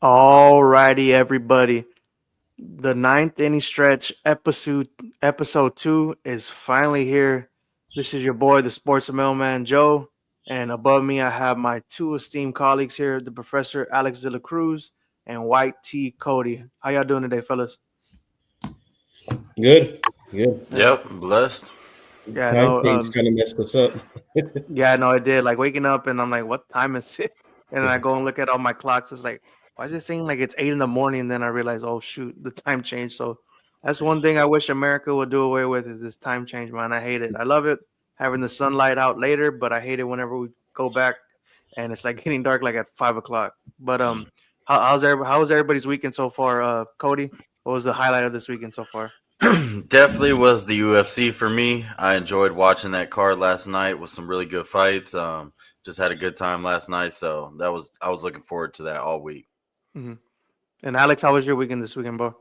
All righty, everybody. The ninth inning stretch episode 2 is finally here. This is your boy, the sports mailman Joe, and above me I have my two esteemed colleagues here, the Professor Alex De La Cruz and White T Cody. How y'all doing today, fellas? Good, good. Yeah, Yep, blessed. yeah, Time no, change kind of messed us up. yeah, no, I did. Like waking up and I'm like, what time is it? And then I go and look at all my clocks. It's like, why is it saying like it's 8 in the morning? And then I realize, oh shoot, the time changed. So that's one thing I wish America would do away with is this time change, man. I hate it. I love it having the sunlight out later, but I hate it whenever we go back and it's like getting dark like at 5 o'clock. But how's everybody's weekend so far? Cody, what was the highlight of this weekend so far? Definitely was the UFC for me. I enjoyed watching that card last night with some really good fights. Just had a good time last night, so I was looking forward to that all week. Hmm. And Alex, how was your weekend this weekend, bro?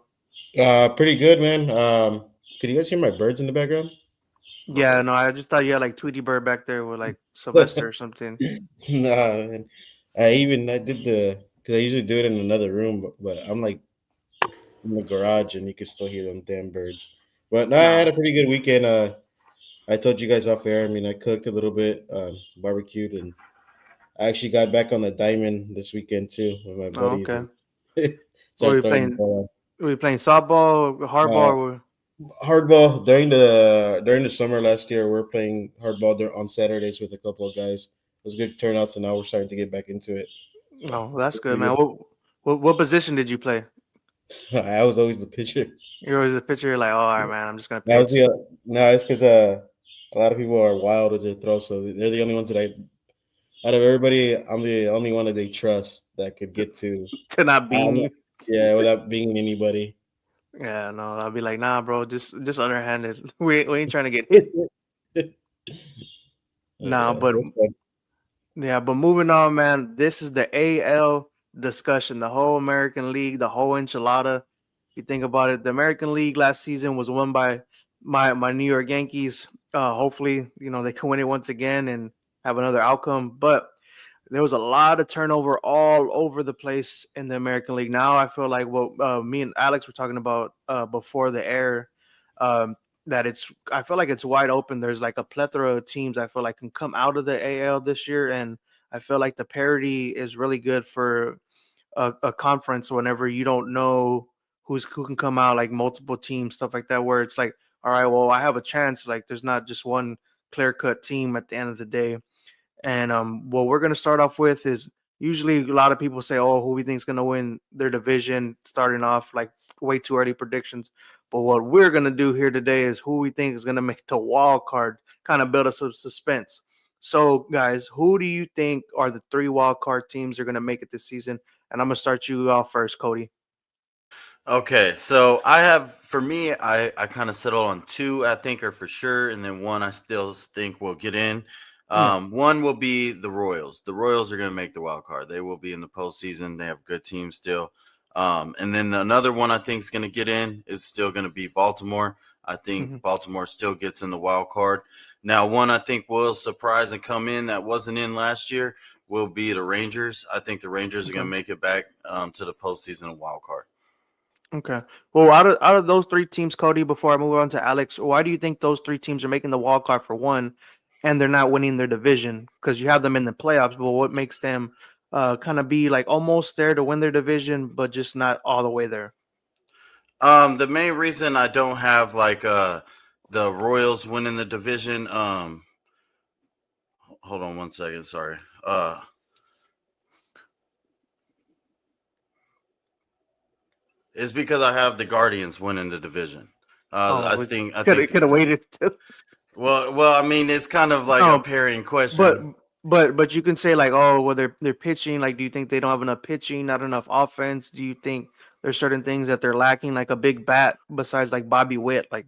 Pretty good, man. Could you guys hear my birds in the background? A little Yeah, bit. no, I just thought you had like Tweety Bird back there with like Sylvester or something. Nah, man. I did because I usually do it in another room, but I'm like in the garage and you can still hear them damn birds. But no, I had No. a pretty good weekend. I told you guys off air. I mean, I cooked a little bit, barbecued, and I actually got back on the diamond this weekend too with my Oh, buddies okay. and Were started we throwing the playing? ball. Were we playing softball, hardball? Uh, Or Hardball during the summer last year. We are playing hardball there on Saturdays with a couple of guys. It was good turnouts, and now we're starting to get back into it. So no, that's it's good, pretty man. good. What position did you play? I was always the pitcher. You're always a pitcher. You're like, oh, all right, man, I'm just gonna That was pitch the no, it's because a lot of people are wild with their throw, so they're the only ones that I out of everybody, I'm the only one that they trust that could to, get to. to not being Um, you. yeah, without being anybody. Yeah, no, I'll be like, nah, bro, just underhanded. We ain't trying to get hit. Nah, Yeah, but that's fun. yeah, but moving on, man. This is the AL discussion. The whole American League, the whole enchilada. If you think about it, the American League last season was won by my New York Yankees. Hopefully, they can win it once again and have another outcome. But there was a lot of turnover all over the place in the American League. Now I feel like what me and Alex were talking about before the air, um, that I feel like it's wide open. There's like a plethora of teams I feel like can come out of the AL this year, and I feel like the parity is really good for a conference whenever you don't know who can come out, like multiple teams, stuff like that, where it's like, all right, well, I have a chance. Like there's not just one clear cut team at the end of the day. And what we're going to start off with is usually a lot of people say, oh, who we think is going to win their division, starting off like way too early predictions. But what we're going to do here today is who we think is going to make the wild card, kind of build us some suspense. So, guys, who do you think are the three wild card teams that are going to make it this season? And I'm going to start you off first, Cody. Okay, so I have for me, I kind of settled on two. I think are for sure, and then one I still think will get in. Yeah. One will be the Royals. The Royals are going to make the wild card. They will be in the postseason. They have good teams still. And then another one I think is going to get in is still going to be Baltimore. I think Hmm. Baltimore still gets in the wild card. Now, one I think will surprise and come in that wasn't in last year will be the Rangers. I think the Rangers are going Okay. to make it back to the postseason and wild card. Okay. Well, out of those three teams, Cody, before I move on to Alex, why do you think those three teams are making the wild card for one, and they're not winning their division? Because you have them in the playoffs, but what makes them kind of be like almost there to win their division, but just not all the way there? The main reason I don't have like the Royals winning the division, hold on one second, sorry. Is because I have the Guardians winning the division. Oh, I could think have waited. well, I mean it's kind of like a No, pairing but question. but you can say like, oh, well, they're pitching. Like, do you think they don't have enough pitching, not enough offense? Do you think there's certain things that they're lacking, like a big bat besides like Bobby Witt, like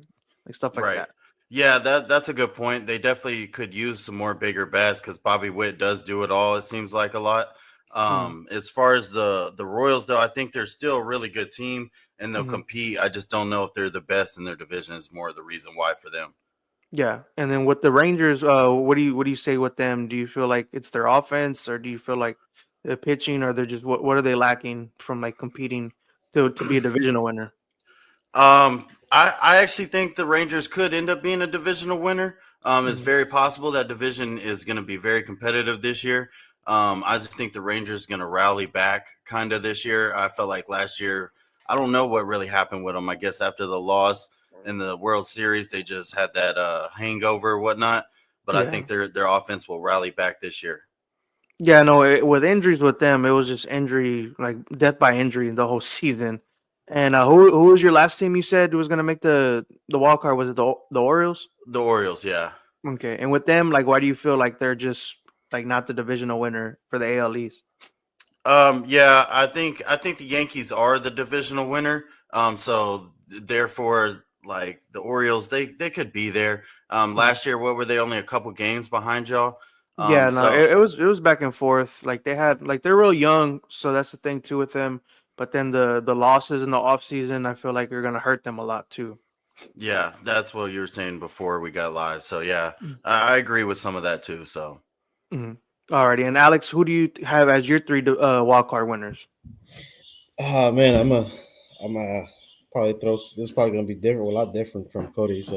stuff like Right. that? Yeah, that's a good point. They definitely could use some more bigger bats because Bobby Witt does do it all. It seems like a lot. Mm-hmm. As far as the Royals, though, I think they're still a really good team and they'll Mm-hmm. compete. I just don't know if they're the best in their division. Is more the reason why for them. Yeah, and then with the Rangers, what do you say with them? Do you feel like it's their offense, or do you feel like The pitching, or they're just what are they lacking from like competing to be a divisional winner? I actually think the Rangers could end up being a divisional winner. It's Mhm. very possible that division is going to be very competitive this year. I just think the Rangers going to rally back kind of this year. I felt like last year, I don't know what really happened with them. I guess after the loss in the World Series, they just had that hangover or whatnot. But I Yeah. think their offense will rally back this year. Yeah, no, with injuries with them, it was just injury, like death by injury the whole season. And who was your last team you said was gonna make the wild card? Was it the Orioles? The Orioles, yeah. Okay, and with them, like, why do you feel like they're just like not the divisional winner for the AL East? Yeah, I think the Yankees are the divisional winner. So therefore, like the Orioles, they could be there. Mhm. Last year, what were they? Only a couple games behind y'all. Yeah, no, So it was back and forth. Like they had like they're real young, so that's the thing too with them. But then the losses in the off season, I feel like are gonna hurt them a lot too. yeah, that's what you were saying before we got live. So yeah, I agree with some of that too. So Mm-hmm. Alrighty, and Alex, who do you have as your three wild card winners? Ah man, I'm a probably throw. This is probably gonna be different, a lot different from Cody's.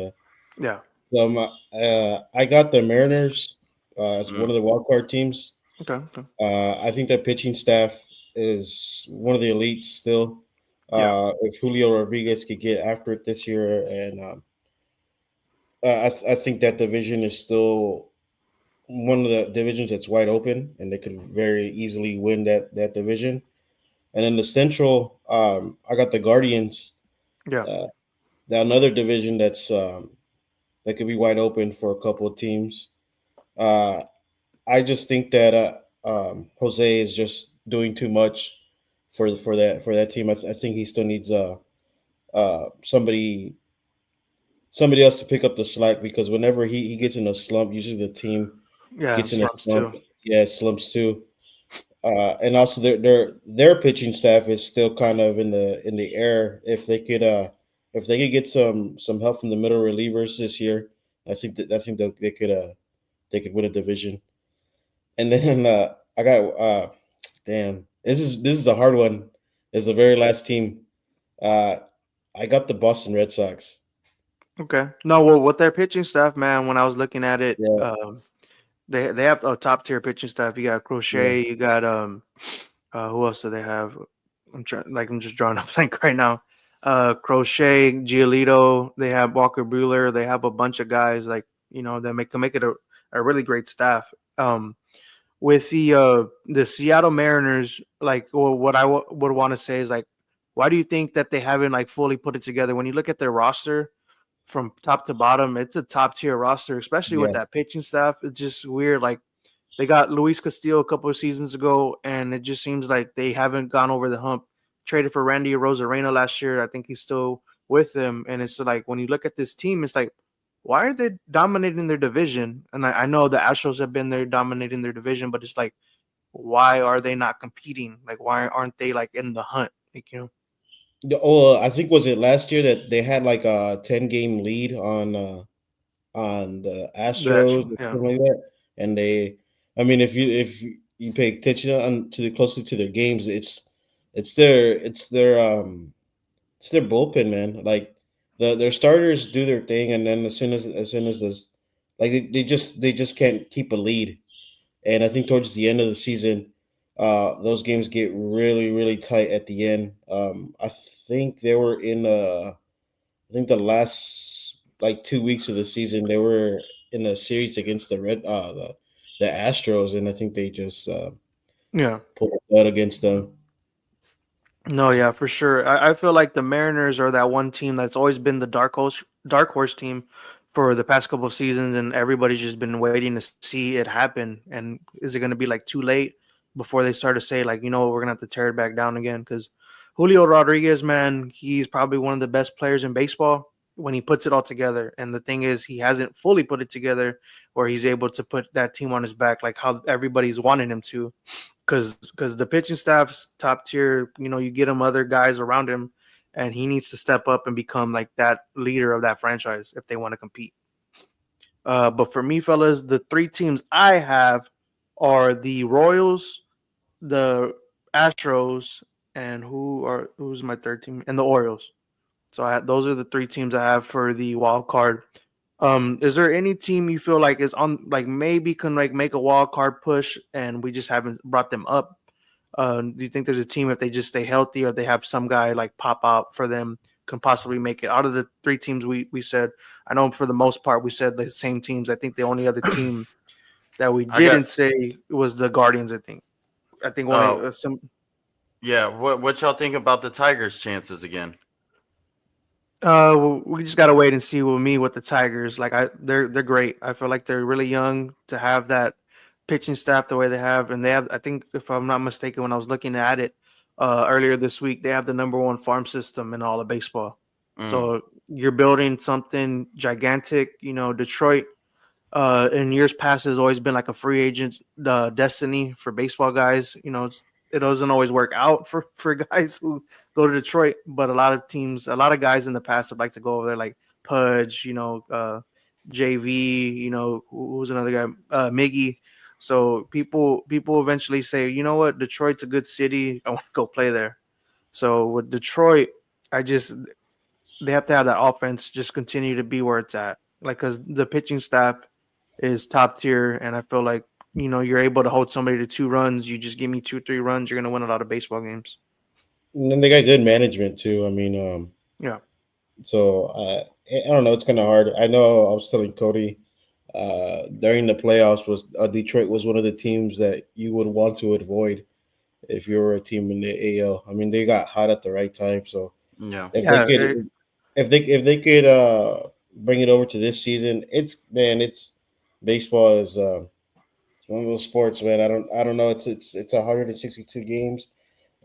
Yeah. I got the Mariners as one mm, of the wild card teams. Okay. Okay. I think their pitching staff is one of the elites still. Yeah. If Julio Rodriguez could get after it this year, and I think that division is still one of the divisions that's wide open, and they could very easily win that division. And in the Central, I got the Guardians. Yeah. Uh, that another division that could be wide open for a couple of teams. Uh, I just think that Jose is just doing too much for that team. I think he still needs somebody else to pick up the slack because whenever he gets in a slump, usually the team Yeah. gets in a Slumps slump. too. Yeah, slumps too. And also their pitching staff is still kind of in the air. If they could get some help from the middle relievers this year, I think they could win a division. And then I got damn, this is a hard one. Is the very last team. Uh, I got the Boston Red Sox. Okay. No, well, with their pitching staff, man, when I was looking at it, Yeah, they have a top tier pitching staff. You got yeah, Crochet, you got who else do they have? I'm just drawing a blank right now. Crochet, Giolito, they have Walker Bueller, they have a bunch of guys like that can make it a really great staff. With the Seattle Mariners, like what I would want to say is like, why do you think that they haven't like fully put it together? When you look at their roster from top to bottom, it's a top tier roster, especially with yeah. that pitching staff. It's just weird. Like they got Luis Castillo a couple of seasons ago, and it just seems like they haven't gone over the hump. Traded for Randy Rosarena last year. I think he's still with them. And it's like when you look at this team, it's like, why are they dominating their division? And I know the Astros have been there dominating their division, but it's like, why are they not competing? Like, why aren't they like in the hunt? Like. Oh, I think was it last year that they had like a 10 game lead on the The Astros actual, or yeah, something like that, and I mean, if you pay attention to the closely to their games, it's their bullpen, man. Like their starters do their thing, and then as soon as this, like they just can't keep a lead. And I think towards the end of the season, those games get really really tight at the end. I think they were in. I think the last like 2 weeks of the season they were in a series against the Astros, and I think they just yeah. pulled out against them. No, yeah, for sure. I feel like the Mariners are that one team that's always been the dark horse team for the past couple of seasons, and everybody's just been waiting to see it happen. And is it going to be like too late before they start to say like, we're gonna have to tear it back down again? Because Julio Rodriguez, man, he's probably one of the best players in baseball when he puts it all together. And the thing is, he hasn't fully put it together where he's able to put that team on his back like how everybody's wanting him to because the pitching staff's top tier. You get him other guys around him, and he needs to step up and become like that leader of that franchise if they want to compete. But for me, fellas, the three teams I have are the Royals, the Astros, and who's my third team? And the Orioles. So those are the three teams I have for the wild card. Is there any team you feel like is on like maybe can like make a wild card push and we just haven't brought them up? Do you think there's a team if they just stay healthy or they have some guy like pop out for them can possibly make it out of the three teams we said? I know for the most part we said the same teams. I think the only other team that we didn't say was the Guardians. I think only some. Yeah, what y'all think about the Tigers' chances again? We just gotta wait and see with the Tigers. Like they're great. I feel like they're really young to have that pitching staff the way they have, and they have. I think if I'm not mistaken, when I was looking at it earlier this week, they have the number one farm system in all of baseball. So you're building something gigantic. You know, Detroit in years past has always been like a free agent destiny for baseball guys. You know, it doesn't always work out for guys who go to Detroit, but a lot of guys in the past would like to go over there, like Pudge, JV, who's another guy, Miggy. So people eventually say, you know what, Detroit's a good city. I want to go play there. So with Detroit, they have to have that offense just continue to be where it's at, like because the pitching staff is top tier, and I feel like you're able to hold somebody to 2 runs. You just give me 2-3 runs, you're gonna win a lot of baseball games. And then they got good management too. I mean, Yeah. So I don't know. It's kind of hard. I know. I was telling Cody during the playoffs was Detroit was one of the teams that you would want to avoid if you were a team in the AL. I mean, they got hot at the right time. So Yeah, if they could, if they could bring it over to this season, it's baseball is it's one of those sports, man. I don't know. It's 162 games.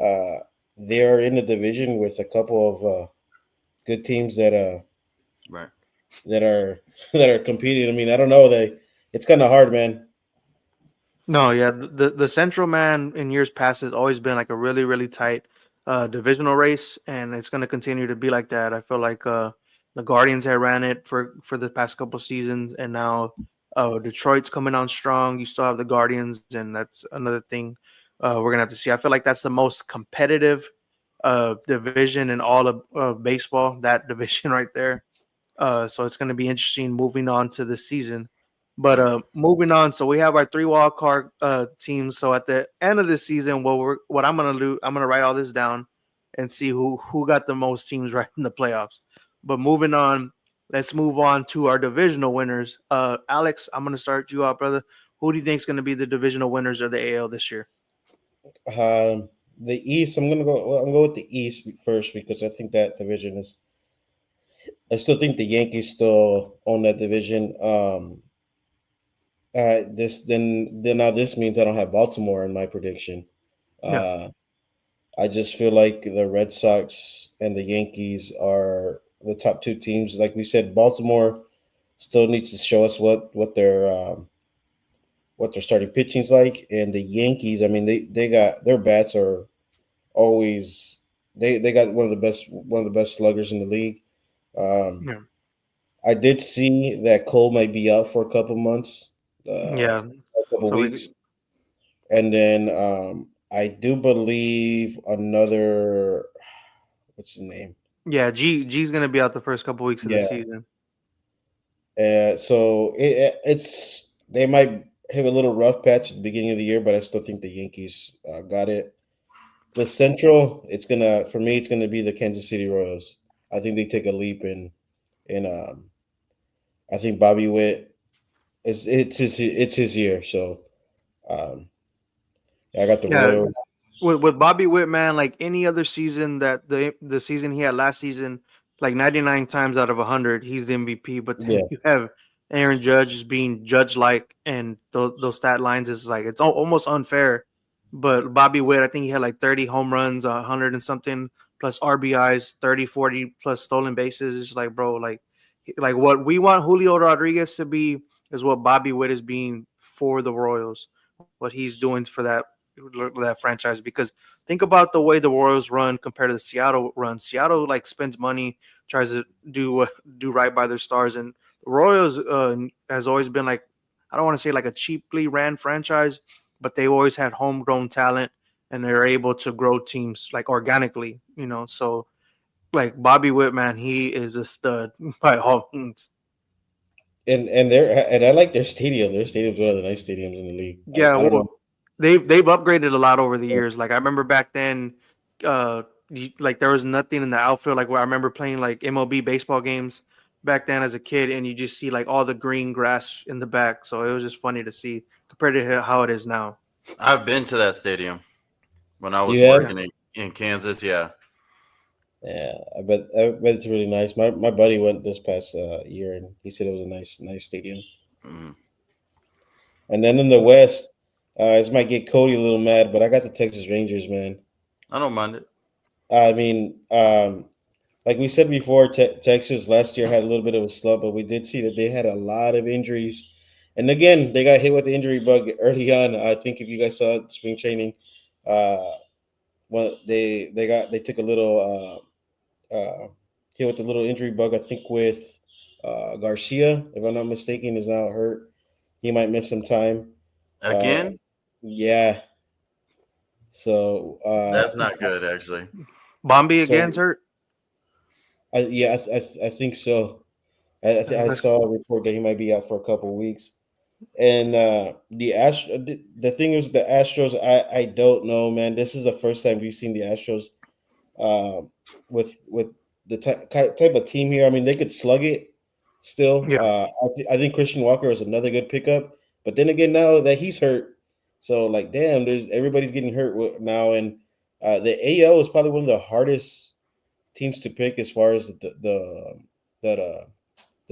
Uh, they're in the division with a couple of good teams right. that are that are competing. I mean, I don't know. It's kind of hard, man. No, yeah, the Central, man, in years past has always been like a really really tight divisional race, and it's going to continue to be like that. I feel like the Guardians had ran it for the past couple seasons, and now Detroit's coming on strong. You still have the Guardians, and that's another thing we're gonna have to see. I feel like that's the most competitive division in all of baseball. That division right there. So it's going to be interesting moving on to this season. But moving on, so we have our 3 wild card teams. So at the end of the season, what I'm gonna do, I'm gonna write all this down and see who got the most teams right in the playoffs. But moving on, let's move on to our divisional winners. Alex, I'm gonna start you out, brother. Who do you think is gonna be the divisional winners of the AL this year? The East. I'm gonna go. Well, I'm going with the East first because I think that division is. I still think the Yankees still own that division. Then now this means I don't have Baltimore in my prediction. Yeah. I just feel like the Red Sox and the Yankees are the top 2 teams. Like we said, Baltimore still needs to show us what their starting pitching's like, and the Yankees. I mean, they got their bats are always they got one of the best sluggers in the league. Um, Yeah. I did see that Cole might be out for a couple months, Yeah. a couple So weeks, and then I do believe another. What's his name? G's gonna be out the first couple weeks of the Yeah. season. So it's they might have a little rough patch at the beginning of the year, but I still think the Yankees got it. The Central, for me, it's gonna be the Kansas City Royals. I think they take a leap in. I think Bobby Witt it's his year. So um, I got the Yeah, Royals. with Bobby Witt, man, like any other season that the season he had last season, like 99 times out of 100, he's the MVP. But then Yeah, you have Aaron Judge just being judge like, and those stat lines is like it's almost unfair. But Bobby Witt, I think he had like 30 home runs, 100 and something plus RBIs, 30, 40 plus stolen bases. It's like, bro, like what we want Julio Rodriguez to be is what Bobby Witt is being for the Royals. What he's doing for that franchise, because think about the way the Royals run compared to the Seattle run. Seattle like spends money, tries to do right by their stars, and the Royals has always been like, I don't want to say like a cheaply ran franchise, but they always had homegrown talent and they're able to grow teams like organically. So like Bobby Witt, man, he is a stud by all means. And I like their stadium. Their stadium's one of the nice stadiums in the league. Yeah, I don't well, know. they've upgraded a lot over the years. Like I remember back then, like there was nothing in the outfield. Like where I remember playing like MLB baseball games back then as a kid, and you just see like all the green grass in the back. So it was just funny to see compared to how it is now. I've been to that stadium when I was You have? working in Kansas. Yeah. Yeah, I bet it's really nice. My buddy went this past year, and he said it was a nice stadium. Mhm. And then in the West, this might get Cody a little mad, but I got the Texas Rangers, man. I don't mind it. I mean, like we said before, Texas last year had a little bit of a slump, but we did see that they had a lot of injuries. And again, they got hit with the injury bug early on. I think if you guys saw spring training, uh, well, they took a little hit with a little injury bug. I think with Garcia, if I'm not mistaken, is now hurt. He might miss some time. Uh, Again, yeah. So that's not good, actually. Bombi so again's hurt. I think so. I That's saw a report that he might be out for a couple of weeks. And the thing is, the Astros, I don't know, man. This is the first time we've seen the Astros uh, with the type of team here. I mean, they could slug it still. yeah. I think Christian Walker is another good pickup. But then again, now that he's hurt, so like, damn, there's everybody's getting hurt now, and the AL is probably one of the hardest teams to pick as far as that the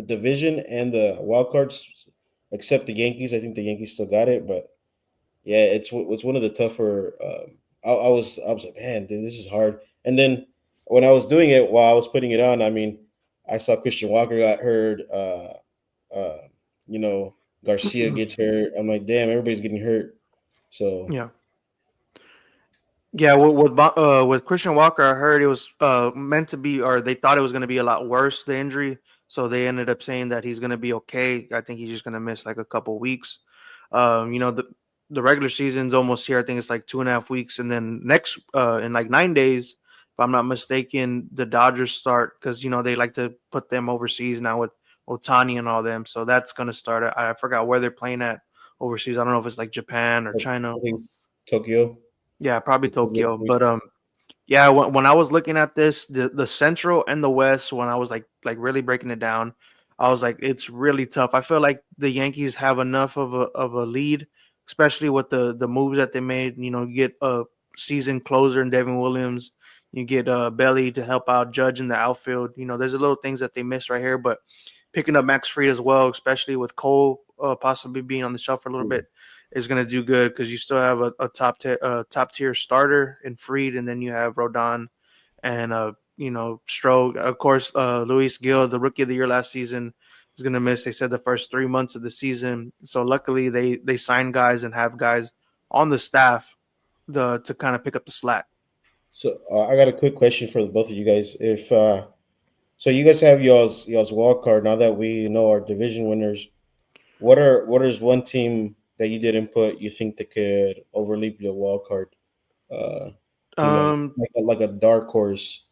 division and the wild cards, except the Yankees. I think the Yankees still got it, but yeah, it's one of the tougher. I was like, man, dude, this is hard. And then when I was doing it while I was putting it on, I mean, I saw Christian Walker got hurt. Uh, you know, Garcia gets hurt. I'm like, damn, everybody's getting hurt. So Yeah. Yeah, with Christian Walker, I heard it was meant to be, or they thought it was going to be a lot worse, the injury. So they ended up saying that he's going to be okay. I think he's just going to miss like a couple weeks. The regular season's almost here. I think it's like 2.5 weeks, and then next in like 9 days, if I'm not mistaken, the Dodgers start because they like to put them overseas now with Otani and all them. So that's going to start. I forgot where they're playing at overseas. I don't know if it's like Japan or China. I think Tokyo. Yeah, probably Tokyo. But yeah, when I was looking at this, the Central and the West, when I was like really breaking it down, I was like, it's really tough. I feel like the Yankees have enough of a lead, especially with the moves that they made. You get a season closer in Devin Williams. You get Belly to help out Judge in the outfield. There's a little things that they missed right here, but picking up Max Fried as well, especially with Cole possibly being on the shelf for a little bit, is going to do good because you still have a top tier starter in Fried, and then you have Rodon and Stroh. Of course, Luis Gil, the rookie of the year last season, is going to miss. They said the first 3 months of the season. So luckily, they sign guys and have guys on the staff to kind of pick up the slack. So I got a quick question for both of you guys. If so, you guys have y'all's wild card. Now that we know our division winners, what is one team that you didn't put you think that could overleap your wild card team like a dark horse?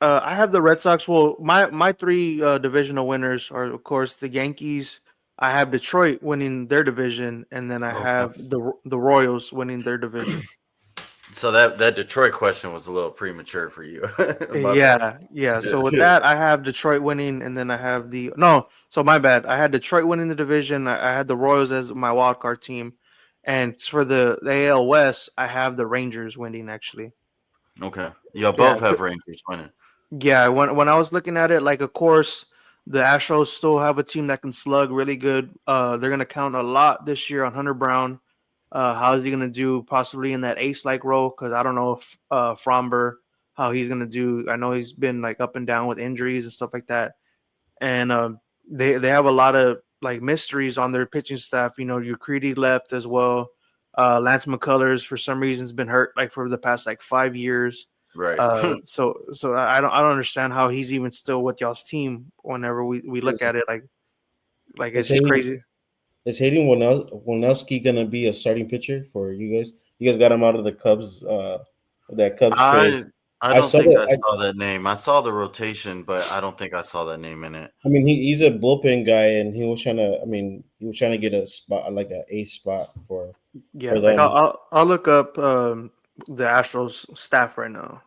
I have the Red Sox. Well, my three divisional winners are, of course, the Yankees. I have Detroit winning their division, and then I have the Royals winning their division. So that Detroit question was a little premature for you. Yeah. So with that, I have Detroit winning, and then I have So my bad. I had Detroit winning the division. I had the Royals as my wild card team, and for the AL West, I have the Rangers winning. Actually, Okay, you both have Rangers winning. yeah. When I was looking at it, like, of course, the Astros still have a team that can slug really good. They're gonna count a lot this year on Hunter Brown. How is he going to do possibly in that ace-like role? Because I don't know if Fromber, how he's going to do. I know he's been like up and down with injuries and stuff like that. And they have a lot of like mysteries on their pitching staff. Ucridi left as well. Lance McCullers for some reason has been hurt like for the past like 5 years. Right. So I don't understand how he's even still with y'all's team whenever we look at it. Like it's just crazy. Hayden Wonelski gonna be a starting pitcher for you guys? You guys got him out of the Cubs, that Cubs trade. I I I don't saw think I that. saw that name. I saw the rotation, but I don't think I saw that name in it. I mean, he's a bullpen guy, and he was trying to. I mean, he was trying to get a spot, like a ace spot Yeah, for like them. I'll look up the Astros staff right now.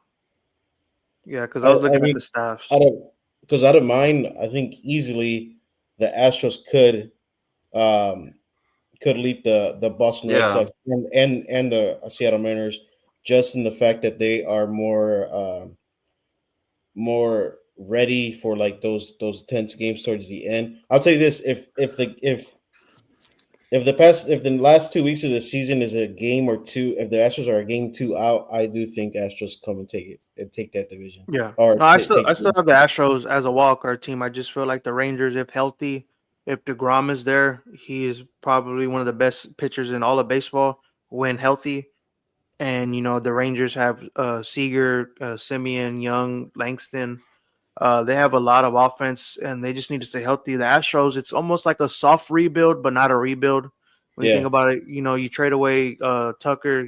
Yeah, because I was I looking at mean, the staffs. out of because out of mine, I think easily the Astros um could lead the Boston Red Yeah, Sox and the Seattle Mariners, just in the fact that they are more ready for like those tense games towards the end. I'll tell you this: if the last 2 weeks of the season is a game or two, if the Astros are a game two out, I do think Astros come and take it and take that division Yeah. or No, I take. still take I still have the Astros as a wild card team. I just feel like the Rangers, if healthy, if DeGrom is there, he is probably one of the best pitchers in all of baseball when healthy. And the Rangers have Seager, Simeon, Young, Langston. They have a lot of offense, and they just need to stay healthy. The Astros, it's almost like a soft rebuild, but not a rebuild. When you think Yeah, about it, you trade away Tucker.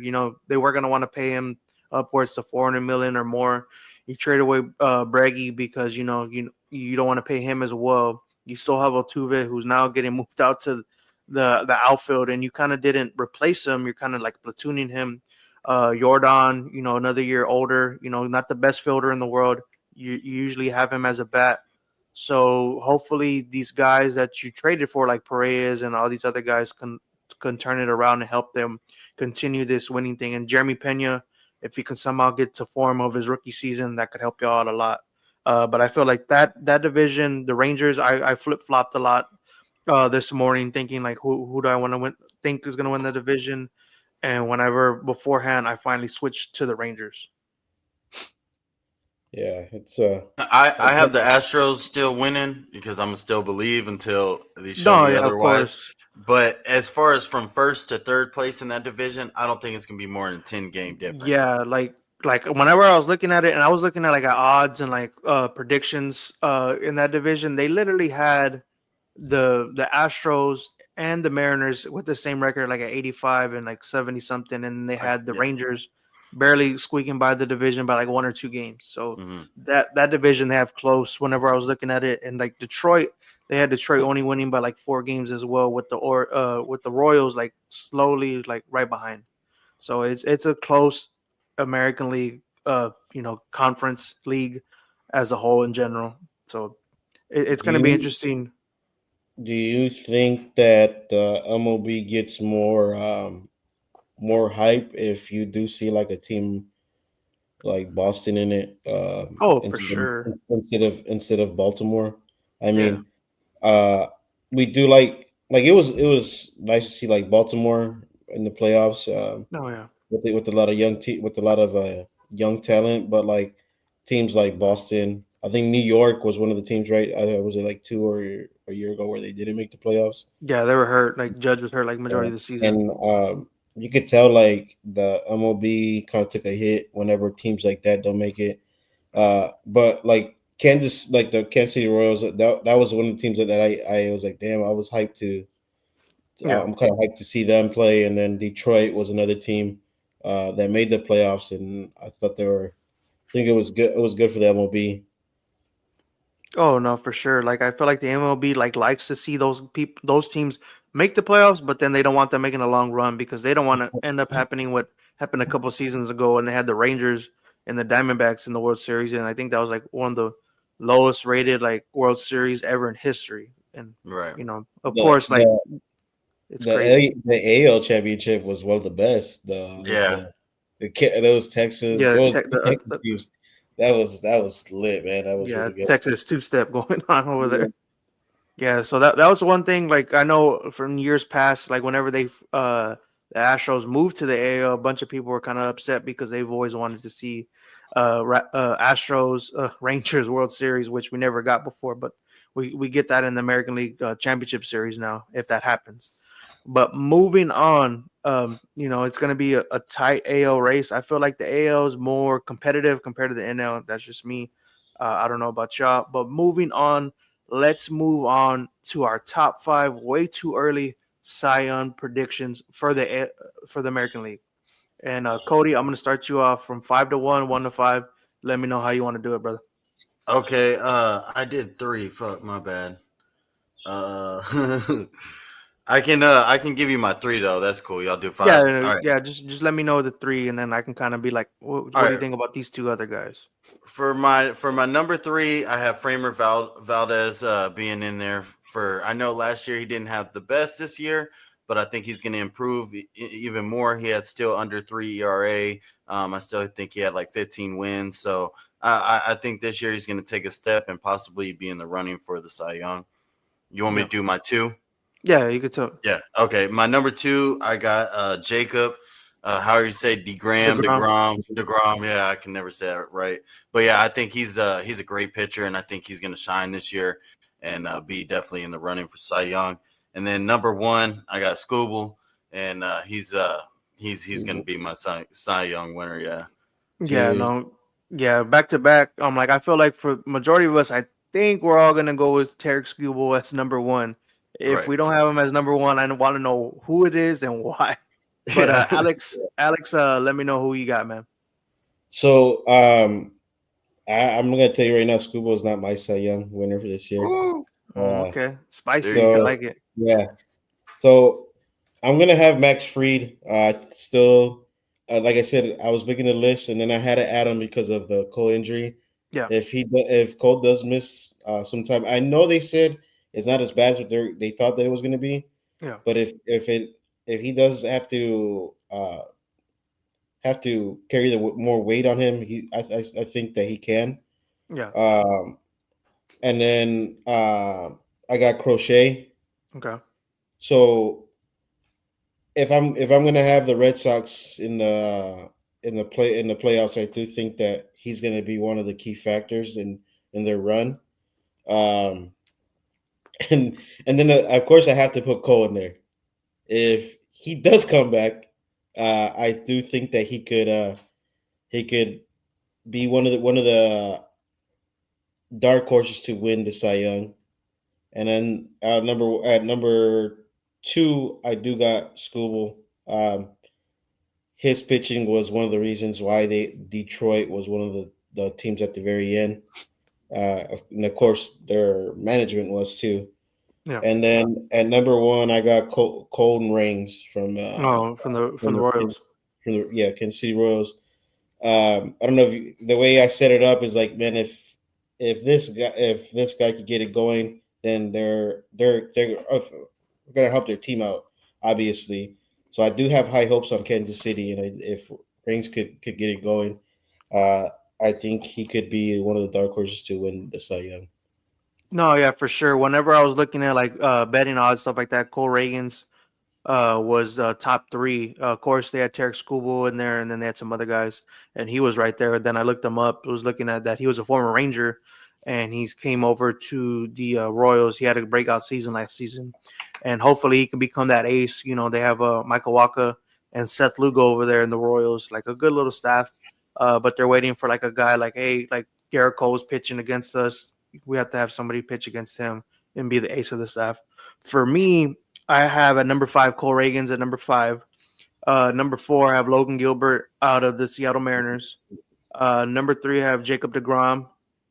They were going to want to pay him upwards to 400 million or more. You trade away Breggy because you don't want to pay him as well. You still have Altuve, who's now getting moved out to the outfield, and you kind of didn't replace him. You're kind of like platooning him. Jordan, another year older. Not the best fielder in the world. You usually have him as a bat. So hopefully these guys that you traded for, like Perez and all these other guys, can turn it around and help them continue this winning thing. And Jeremy Pena, if he can somehow get to form of his rookie season, that could help you out a lot. But I feel like that division, the Rangers, I flip flopped a lot this morning, thinking like who do I want to win? Think is going to win the division, and whenever beforehand, I finally switched to the Rangers. yeah, it's I have the Astros still winning because I'm still believe until they show No, me yeah, of otherwise. course. But as far as from first to third place in that division, I don't think it's gonna be more than 10 game difference. Yeah, like whenever I was looking at it, and I was looking at like at odds and like predictions in that division, they literally had the Astros and the Mariners with the same record, like at 85 and like 70 something, and they had the Yeah. Rangers barely squeaking by the division by like 1 or 2 games. So Hmm. that division they have close. Whenever I was looking at it, and like Detroit, they had Detroit only winning by like 4 games as well, with the Royals like slowly like right behind. So it's a close American League, conference league as a whole in general. So it's do going to be you interesting. do you think that the MLB gets more hype if you do see like a team like Boston in it, Oh, for sure. instead of Baltimore? I Yeah. mean, uh, we do like it was nice to see like Baltimore in the playoffs, No, yeah. with a lot of with a lot of young talent, but like teams like Boston, I think New York was one of the teams, right? Was it like two or a year ago where they didn't make the playoffs? Yeah, they were hurt. Like Judge was hurt like majority Yeah. of the season. And you could tell like the MLB kind of took a hit whenever teams like that don't make it. But like the Kansas City Royals, that was one of the teams that I was like, damn, I was hyped to. Yeah. I'm kind of hyped to see them play. And then Detroit was another team that made the playoffs, and I thought they were. I think it was good. It was good for the MLB. Oh no, for sure. Like I feel like the MLB like likes to see those teams make the playoffs, but then they don't want them making a long run because they don't want to end up happening what happened a couple seasons ago when they had the Rangers and the Diamondbacks in the World Series, and I think that was like one of the lowest rated like World Series ever in history. And Right. of The course, like the it's crazy. the AL championship was one of the best. Yeah. Those Texas Yeah, those Texas teams, that was lit, man. That was yeah, really good. Texas two-step going on over Yeah. there. Yeah, so that was one thing. Like I know from years past, like whenever the Astros moved to the AL, a bunch of people were kind of upset because they've always wanted to see Astros Rangers World Series, which we never got before. But we get that in the American League Championship Series now, if that happens. But moving on, it's going to be a tight AL race. I feel like the AL is more competitive compared to the NL. That's just me. I don't know about y'all. But moving on, let's move on to our top five. Way too early Cy Young predictions for the American League. And Cody, I'm going to start you off from 5-1, 1-5. Let me know how you want to do it, brother. Okay, I did 3. Fuck, my bad. I can give you my 3 though. That's cool. Y'all do 5. All right. Yeah. Just let me know the 3, and then I can kind of be like, what All do you right. think about these 2 other guys? For my number 3, I have Framer Valdez being in there. I know last year he didn't have the best this year, but I think he's going to improve even more. He had still under 3 ERA. I still think he had like 15 wins. So I think this year he's going to take a step and possibly be in the running for the Cy Young. You want me to do my 2? Yeah, you could tell. Yeah. Okay. My number 2, I got Jacob. How you say DeGrom? Yeah, I can never say that right. But yeah, I think he's a great pitcher, and I think he's going to shine this year and be definitely in the running for Cy Young. And then number 1, I got Scooble, and he's going to be my Cy Young winner. Yeah. Yeah, Cheers. no, yeah, back to back. Like I feel like for majority of us, I think we're all gonna go with Tarek Skubal as number 1. If Right. we don't have him as number 1, I want to know who it is and why. But Yeah. Alex, let me know who you got, man. So I'm gonna tell you right now, Scuba is not my Cy Young winner for this year. Woo! Okay, spicy. There you I go. like it. Yeah. So I'm gonna have Max Fried. Still, like I said, I was making the list, and then I had to add him because of the Cole injury. Yeah, If Cole does miss some time, I know they said it's not as bad as what they thought that it was going to be. yeah, But if he does have to carry the more weight on him, I think that he can. yeah. Um, and then I got Crochet. Okay. So if I'm gonna have the Red Sox in the playoffs, I do think that he's gonna be one of the key factors in their run. Um, and then of course I have to put Cole in there. If he does come back, I do think that he could be one of the dark horses to win the Cy Young. And then number 2, I do got Scooble. His pitching was one of the reasons why Detroit was one of the teams at the very end. And of course, their management was too. Yeah. And then at number 1, I got Colton Rings from From the Royals. Kansas City Royals. I don't know if the way I set it up is like, man, if this guy could get it going, then they're gonna help their team out, obviously. So I do have high hopes on Kansas City, and if Rings could get it going, I think he could be one of the dark horses to win the Cy Young. No, yeah, for sure. Whenever I was looking at like betting odds, stuff like that, Cole Reagans was top 3. Of course, they had Tarek Skubal in there, and then they had some other guys, and he was right there. Then I looked him up. I was looking at that. He was a former Ranger, and he came over to the Royals. He had a breakout season last season, and hopefully he can become that ace. You know, they have Michael Waka and Seth Lugo over there in the Royals, like a good little staff. But they're waiting for like a guy like, hey, like Garrett Cole's pitching against us. We have to have somebody pitch against him and be the ace of the staff. For me, I have at number 5 Cole Reagans at number 5. Number 4, I have Logan Gilbert out of the Seattle Mariners. Number 3, I have Jacob deGrom.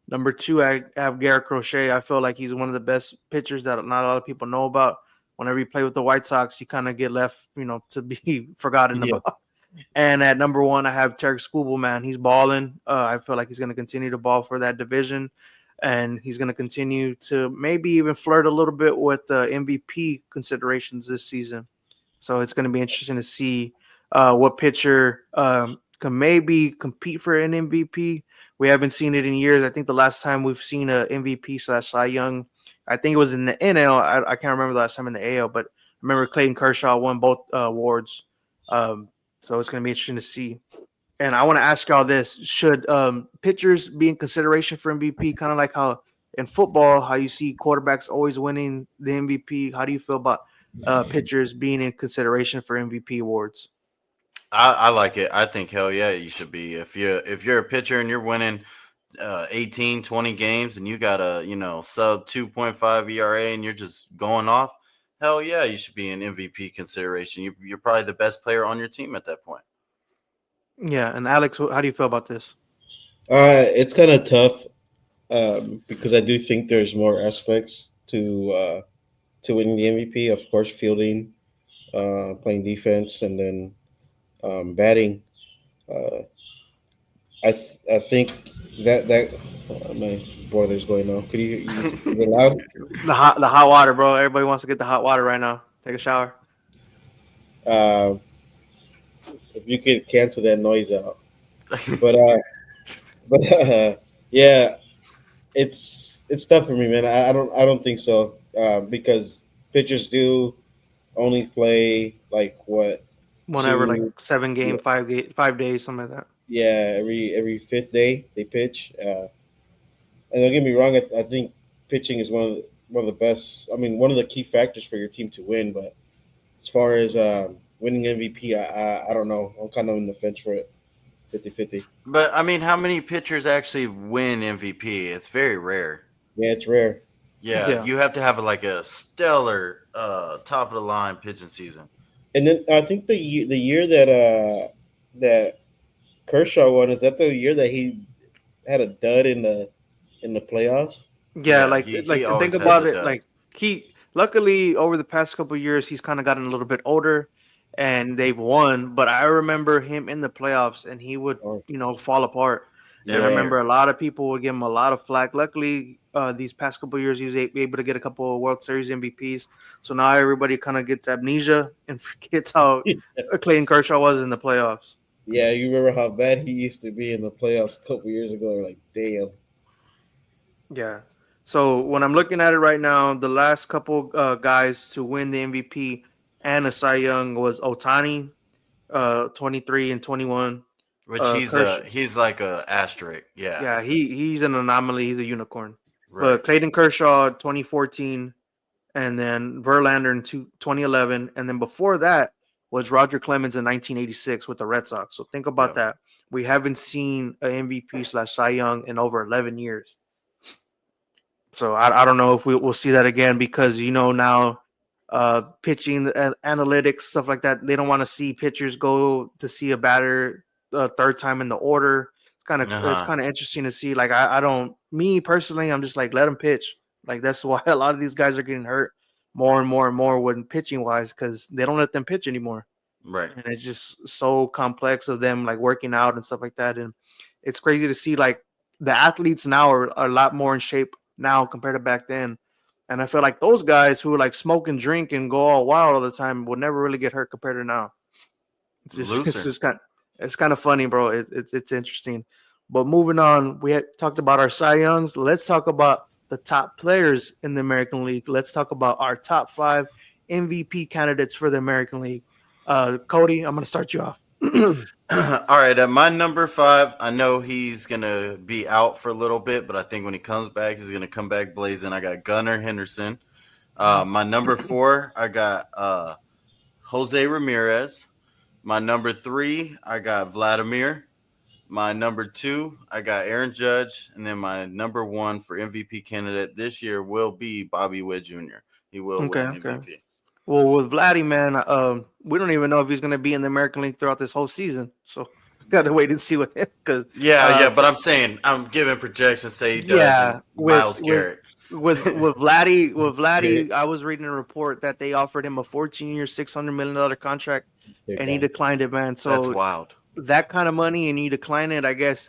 Number 2, I have Garrett Crochet. I feel like he's one of the best pitchers that not a lot of people know about. Whenever you play with the White Sox, you kind of get left, to be forgotten about. And at number 1, I have Tarek Skubal, man. He's balling. I feel like he's going to continue to ball for that division. And he's going to continue to maybe even flirt a little bit with the MVP considerations this season. So it's going to be interesting to see what pitcher can maybe compete for an MVP. We haven't seen it in years. I think the last time we've seen an MVP / Cy Young, I think it was in the NL. I can't remember the last time in the AL, but I remember Clayton Kershaw won both awards. So it's going to be interesting to see. And I want to ask y'all this. Should pitchers be in consideration for MVP, kind of like how in football, how you see quarterbacks always winning the MVP? How do you feel about pitchers being in consideration for MVP awards? I like it. I think hell yeah, you should be. If you're a pitcher and you're winning 18, 20 games and you got a sub 2.5 ERA and you're just going off, hell yeah, you should be in MVP consideration. You're probably the best player on your team at that point. Yeah, and Alex, how do you feel about this? It's kind of tough because I do think there's more aspects to winning the MVP. Of course, fielding, playing defense, and then batting. Uh, I think that my boiler's going on. Is it loud? The hot water, bro. Everybody wants to get the hot water right now. Take a shower. Uh, if you could cancel that noise out, but yeah, it's tough for me, man. I don't think so because pitchers do only play like what Whenever, like two 7 game, 5 days, something like that. yeah every fifth day they pitch. And don't get me wrong, I think pitching is one of the best. I mean, one of the key factors for your team to win. But as far as winning MVP, I don't know. I'm kind of on the fence for it, 50-50. But I mean, how many pitchers actually win MVP? It's very rare. Yeah, it's rare. Yeah, Yeah. you have to have like a stellar top of the line pitching season. And then I think the year that Kershaw won, is that the year that he had a dud in the playoffs? Yeah, Yeah, like he to think always has about a it, dud. like he luckily over the past couple of years he's kind of gotten a little bit older and they've won, but I remember him in the playoffs and he would, Oh, fall apart. And I Yeah. remember a lot of people would give him a lot of flack. Luckily, these past couple of years he was able to get a couple of World Series MVPs. So now everybody kind of gets amnesia and forgets how Clayton Kershaw was in the playoffs. yeah, you remember how bad he used to be in the playoffs a couple years ago? Like, damn. Yeah. So when I'm looking at it right now, the last couple guys to win the MVP and a Cy Young was Otani, 23 and 21. Which Kershaw, he's like a asterisk. Yeah. yeah, he's an anomaly. He's a unicorn. Right. But Clayton Kershaw, 2014, and then Verlander in 2011, and then before that was Roger Clemens in 1986 with the Red Sox. So think about Yeah. that. We haven't seen an MVP/Cy Young in over 11 years. So I don't know if we'll see that again because now pitching analytics stuff like that, they don't want to see pitchers go to see a batter third time in the order. It's kind Uh-huh. of interesting to see. Like I don't, me personally, I'm just like let them pitch. Like that's why a lot of these guys are getting hurt more and more and more when pitching wise because they don't let them pitch anymore, Right. and it's just so complex of them like working out and stuff like that. And it's crazy to see like the athletes now are a lot more in shape now compared to back then. And I feel like those guys who like smoke and drink and go all wild all the time would never really get hurt compared to now. It's Looser. just it's kind of funny, bro. It's interesting. But moving on, we had talked about our Cy Youngs. Let's talk about the top players in the American League. Let's talk about our top 5 MVP candidates for the American League. Cody, I'm going to start you off. All right, at my number 5, I know he's gonna be out for a little bit, but I think when he comes back, he's gonna come back blazing. I got Gunnar Henderson. My number 4, I got Jose Ramirez. My number 3, I got Vladimir. My number 2, I got Aaron Judge, and then my number 1 for MVP candidate this year will be Bobby Witt Jr. He will Okay, win okay. MVP. Well, with Vladdy, man, we don't even know if he's going to be in the American League throughout this whole season. So got to wait and see with him. Cause, Yeah, but I'm saying I'm giving projections. Say he does. Yeah, and with- Miles Garrett. with Vladdy, I was reading a report that they offered him a 14-year, $600 million contract, and he declined it, man. So That's wild. that kind of money and you decline it, I guess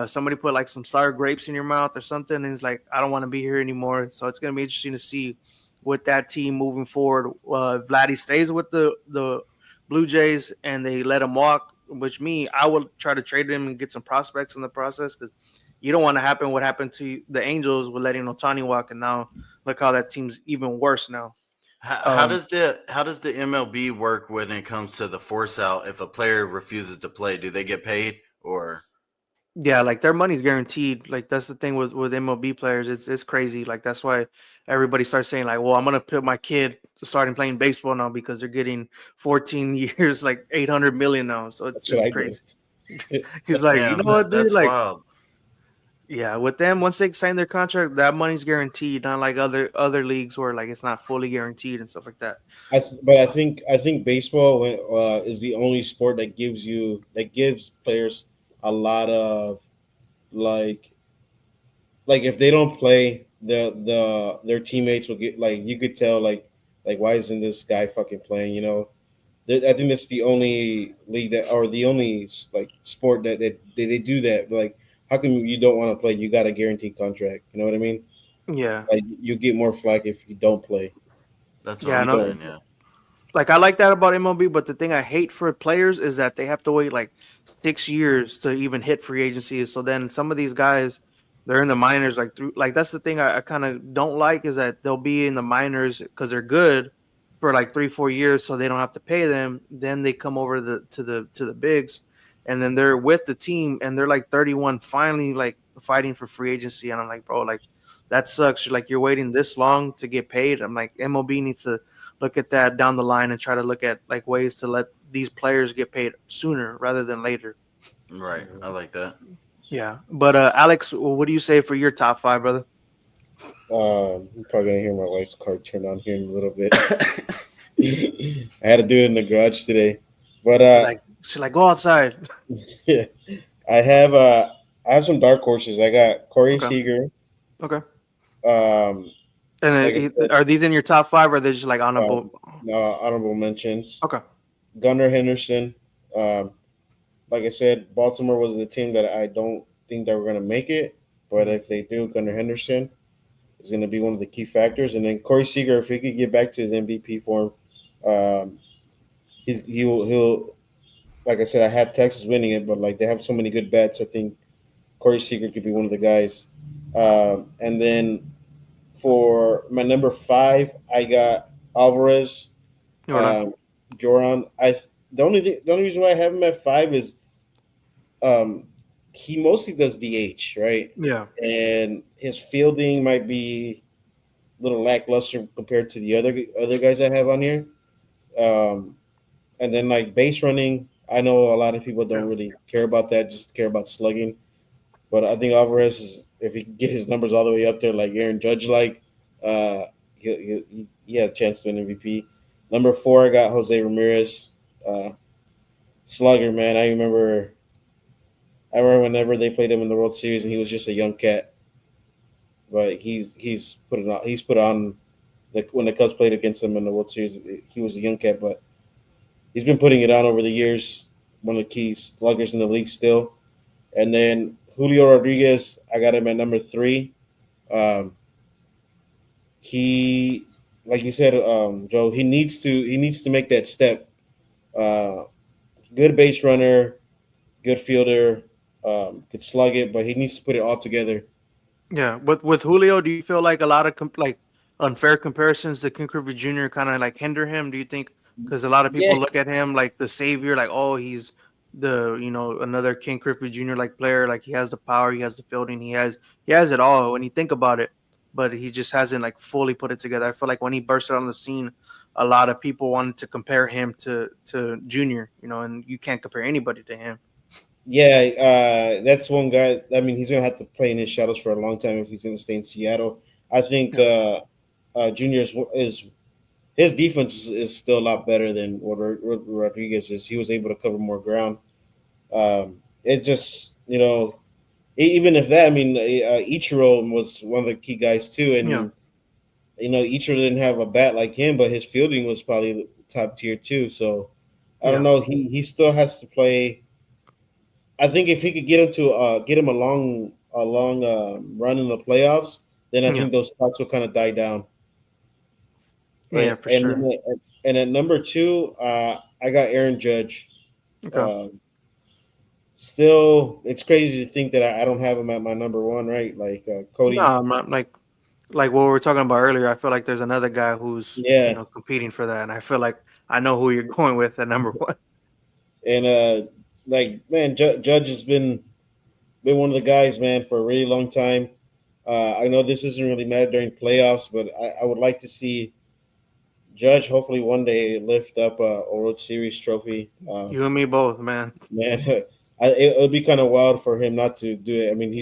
somebody put like some sour grapes in your mouth or something, and he's like, I don't want to be here anymore. So it's going to be interesting to see with that team moving forward. Vladdy stays with the Blue Jays and they let him walk, which I would try to trade him and get some prospects in the process because you don't want to happen what happened to the Angels with letting Otani walk, and now look how that team's even worse now. How does the MLB work when it comes to the force out? If a player refuses to play, do they get paid or? Yeah, like their money's guaranteed. Like that's the thing with MLB players. It's crazy. Like that's why everybody starts saying like, well, I'm gonna put my kid to starting playing baseball now because they're getting 14 years, like 800 million now. So it's That's what I crazy. did. He's like, Damn, you know what, dude? that's Like wild. Yeah, with them, once they sign their contract, that money's guaranteed. Not like other leagues where like it's not fully guaranteed and stuff like that. But I think baseball is the only sport that gives players a lot of like if they don't play, their teammates will get like you could tell like why isn't this guy fucking playing? I think that's the only league that or the only like sport that they do that. Like, how come you don't want to play? You got a guaranteed contract. You know what I mean? Yeah, Like you get more flack if you don't play. That's what yeah, I I'm You know. don't. saying. Yeah. Like I like that about MLB, but the thing I hate for players is that they have to wait like 6 years to even hit free agency. So then some of these guys, they're in the minors like through like that's the thing I kind of don't like is that they'll be in the minors because they're good for like 3 4 years, so they don't have to pay them. Then they come over to the bigs, and then they're with the team and they're like 31, finally like fighting for free agency. And I'm like, bro, like that sucks. Like you're waiting this long to get paid. I'm like MLB needs to look at that down the line and try to look at like ways to let these players get paid sooner rather than later. Right. I like that. Yeah. But Alex, what do you say for your top five, brother? You're probably gonna hear my wife's car turn on here in a little bit. I had to do it in the garage today, but She's like, go outside. yeah, I have uh, I have some dark horses. I got Corey Okay. Seager. Okay. Um, And like I said, are these in your top five or are they just like honorable? honorable mentions. Okay. Gunnar Henderson. Um, like I said, Baltimore was the team that I don't think they were going to make it, but Mhm. if they do, Gunnar Henderson is going to be one of the key factors. And then Corey Seager, if he could get back to his MVP form, um, he'll like I said, I have Texas winning it, but like they have so many good bets, I think Corey Seager could be one of the guys. And then for my number five, I got Alvarez, Jordan. um, Joran. The only reason why I have him at five is um, he mostly does DH, right? Yeah. And his fielding might be a little lackluster compared to the other guys I have on here. Um, and then like base running, I know a lot of people don't Yeah. really care about that, just care about slugging. But I think Alvarez is, if he can get his numbers all the way up there, like Aaron Judge, he had a chance to win MVP. Number four, I got Jose Ramirez, uh, slugger man. I remember whenever they played him in the World Series, and he was just a young cat, but he's put on like when the Cubs played against him in the World Series, he was a young cat, but he's been putting it on over the years. One of the key sluggers in the league still. And then Julio Rodriguez, I got him at number three. Um, he, like you said, Joe, he needs to make that step. Uh, Good base runner, good fielder, could slug it, but he needs to put it all together. Yeah. With Julio, do you feel like a lot of like unfair comparisons to Ken Griffey Jr. kind of like hinder him? Do you think? Because a lot of Yeah, people look at him like the savior, like oh he's the another King Griffey Jr. like player, like he has the power, he has the fielding, he has it all when you think about it, but he just hasn't like fully put it together. I feel like when he bursted on the scene, a lot of people wanted to compare him to Junior, and you can't compare anybody to him. yeah, that's one guy. I mean, he's gonna have to play in his shadows for a long time if he's gonna stay in Seattle. I think Yeah, Junior is his defense is still a lot better than what Rodriguez is. He was able to cover more ground. It just even if that, I mean, Ichiro was one of the key guys too, yeah, and Ichiro didn't have a bat like him, but his fielding was probably top tier too. So I don't yeah, know. He still has to play. I think if he could get him a long run in the playoffs, then I yeah, think those stocks will kind of die down. no, yeah, for And sure. then at number two, I got Aaron Judge. Okay. Uh, Still, it's crazy to think that I don't have him at my number one, right? Like No, Cody. I'm not like what we were talking about earlier. I feel like there's another guy who's Yeah, competing for that, and I feel like I know who you're going with at number one. and like man, Judge has been one of the guys, man, for a really long time. I know this doesn't really matter during playoffs, but I would like to see Judge hopefully one day lift up a World Series trophy. You and me both, man. Man, it would be kind of wild for him not to do it. I mean,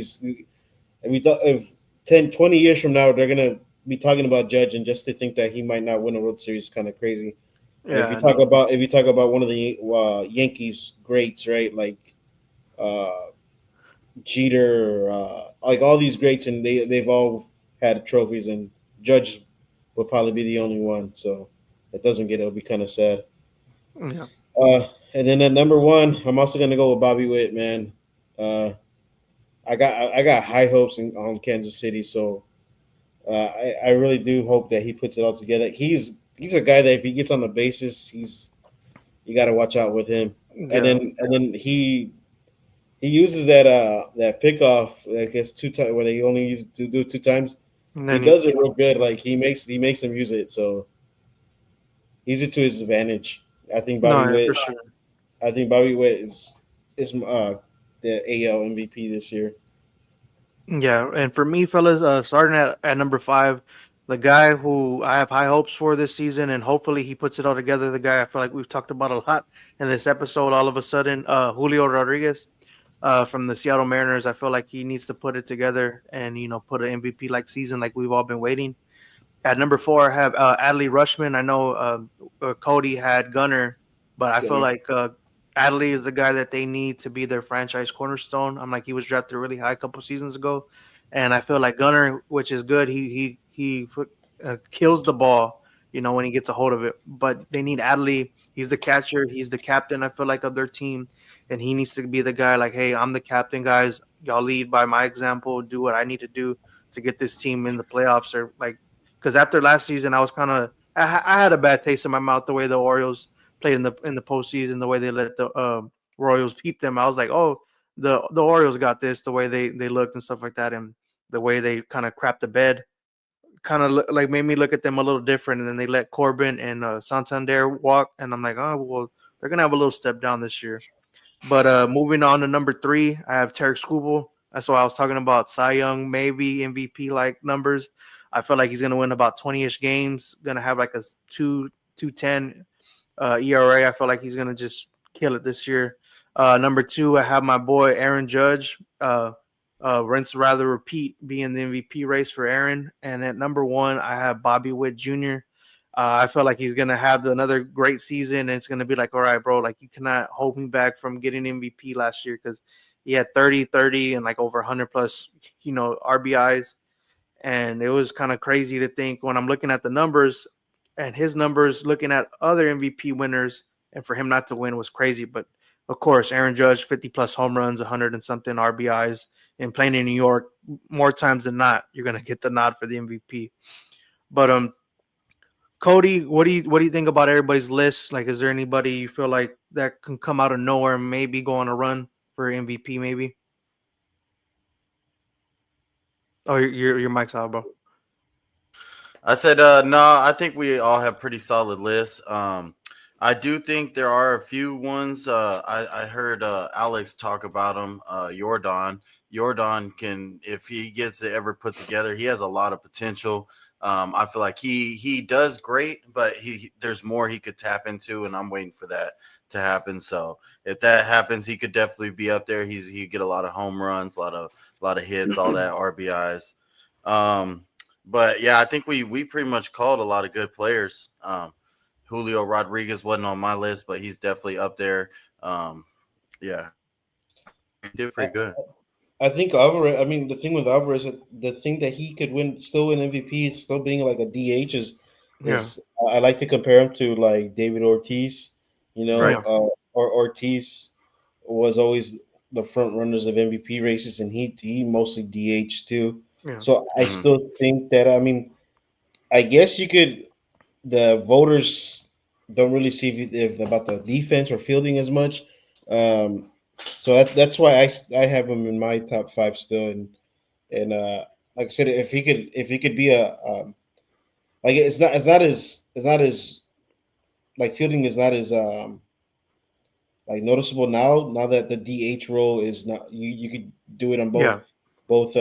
And we thought if 10, 20 years from now they're gonna be talking about Judge, and just to think that he might not win a World Series is kind of crazy. And Yeah, I know. if you talk about one of the Yankees greats, right, like uh, Jeter, like all these greats, and they've all had trophies, and Judge will probably be the only one. So it doesn't get it'll be kind of sad. Yeah. And then at number one, I'm also gonna go with Bobby Witt, man. Uh, I got high hopes on Kansas City, so I really do hope that he puts it all together. He's a guy that if he gets on the bases, you got to watch out with him. Yeah. And then he uses that pickoff, I guess 2 times where they only use to do 2 times. And He then does it real good. Like he makes them use it, so he's it to his advantage. I think no, Bobby yeah, Witt. for sure. I think Bobby Witt is the AL MVP this year. Yeah, and for me, fellas, starting at number 5, the guy who I have high hopes for this season, and hopefully he puts it all together. The guy I feel like we've talked about a lot in this episode. All of a sudden, Julio Rodriguez, from the Seattle Mariners. I feel like he needs to put it together and put an MVP like season like we've all been waiting. At number 4, I have Adley Rushman. I know Cody had Gunner, but I feel Gunnar. like Adley is the guy that they need to be their franchise cornerstone. I'm like he was drafted really high a couple seasons ago, and I feel like Gunner, which is good, he kills the ball, when he gets a hold of it. But they need Adley. He's the catcher. He's the captain. I feel like of their team, and he needs to be the guy. Like, hey, I'm the captain, guys. Y'all lead by my example. Do what I need to do to get this team in the playoffs, or like because after last season, I was kind of I had a bad taste in my mouth the way the Orioles played in the postseason, the way they let the Royals beat them. I was like, oh, the Orioles got this, the way they looked and stuff like that, and the way they kind of crapped the bed, kind of like made me look at them a little different. And then they let Corbin and Santander walk, and I'm like, oh well, they're gonna have a little step down this year. But moving on to number 3, I have Tarek Skubal. That's why I was talking about Cy Young, maybe MVP like numbers. I feel like he's going to win about 20-ish games. Going to have like a 2.10 ERA. I feel like he's going to just kill it this year. Number 2, I have my boy Aaron Judge. Rinse rather repeat, being the MVP race for Aaron. And at number 1, I have Bobby Witt Jr. I feel like he's gonna have another great season, and it's gonna be like, all right, bro, like you cannot hold me back from getting MVP last year because he had 30 and like over 100 plus, RBIs, and it was kind of crazy to think when I'm looking at the numbers and his numbers, looking at other MVP winners, and for him not to win was crazy. But of course, Aaron Judge, 50 plus home runs, 100 and something RBIs, and playing in New York more times than not, you're gonna get the nod for the MVP. But Cody, what do you think about everybody's list? Like, is there anybody you feel like that can come out of nowhere and maybe go on a run for MVP? Maybe. Oh, your mic's out, bro. I said, no, I think we all have pretty solid lists. I do think there are a few ones. I heard Alex talk about them. Jordan can, if he gets it ever put together, he has a lot of potential. I feel like he does great, but there's more he could tap into, and I'm waiting for that to happen. So if that happens, he could definitely be up there. He get a lot of home runs, a lot of hits, all that RBIs. But yeah, I think we pretty much called a lot of good players. Julio Rodriguez wasn't on my list, but he's definitely up there. Yeah, he did pretty good. I think Alvarez. I mean, the thing with Alvarez, the thing that he could still win MVP, still being like a DH Yeah, is I like to compare him to like David Ortiz. Right. yeah, Or Ortiz was always the front runners of MVP races, and he mostly DH too. yeah, So I Mhm. still think that I guess you could. The voters don't really see if about the defense or fielding as much. So that's why I have him in my top 5 still, and like I said, if he could be a like it's not as like fielding is not as like noticeable now that the DH role is not you could do it on yeah. both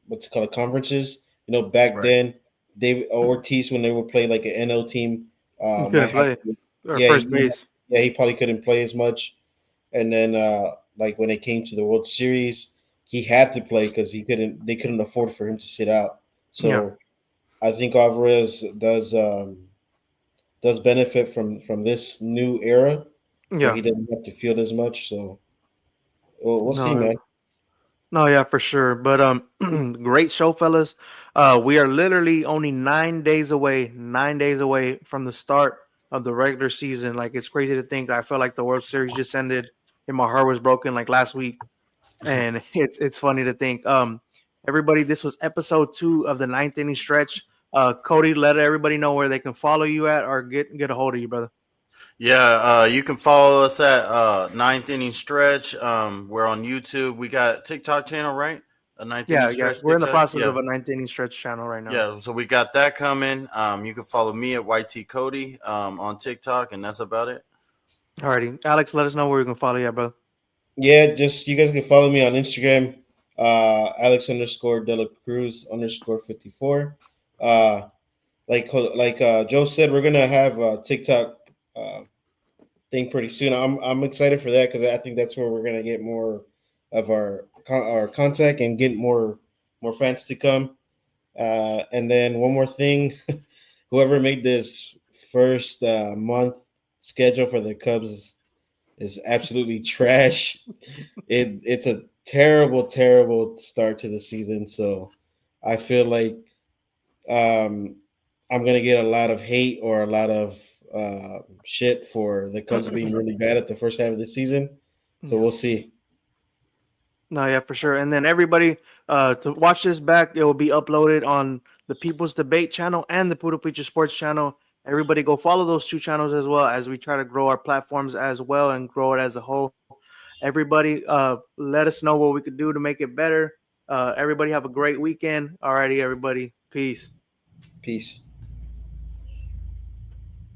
what's it called conferences. Back Right. then David Ortiz when they would play like an NL team You might couldn't have play to, or yeah first base. he probably couldn't play as much. And then like when it came to the World Series, he had to play because they couldn't afford for him to sit out. Yeah, So I think Alvarez does benefit from this new era where yeah. he doesn't have to field as much. So we'll see, No, man. no, yeah, for sure. But great show, fellas. We are literally only 9 days away, 9 days away from the start of the regular season. Like it's crazy to think. I felt like the World Series just ended, and my heart was broken like last week. And it's funny to think. Everybody, this was episode 2 of the ninth inning stretch. Cody, let everybody know where they can follow you at or get a hold of you, brother. Yeah, you can follow us at Ninth Inning Stretch. We're on YouTube. We got TikTok channel, right? A Ninth Inning Yeah, yeah. Stretch We're in the TikTok. process Yeah, of a ninth inning stretch channel right now. yeah. So we got that coming. You can follow me at YT Cody on TikTok, and that's about it. Alrighty, Alex, let us know where we can follow you, at, brother. Yeah, just you guys can follow me on Instagram, Alex underscore Dela Cruz underscore 54. Uh, like Joe said, we're gonna have a TikTok uh, thing pretty soon. I'm excited for that because I think that's where we're gonna get more of our contact and get more fans to come. And then one more thing, whoever made this first month schedule for the Cubs is absolutely trash. It's a terrible start to the season. So I feel like um, I'm gonna get a lot of hate or a lot of shit for the Cubs being really bad at the first half of the season. So Yeah. we'll see. No, yeah, for sure. And then everybody, to watch this back, it will be uploaded on the People's Debate channel and the Poodle Preacher Sports channel. Everybody go follow those 2 channels as well as we try to grow our platforms as well and grow it as a whole. Everybody, let us know what we could do to make it better. Everybody have a great weekend. Alrighty, everybody. Peace. Peace.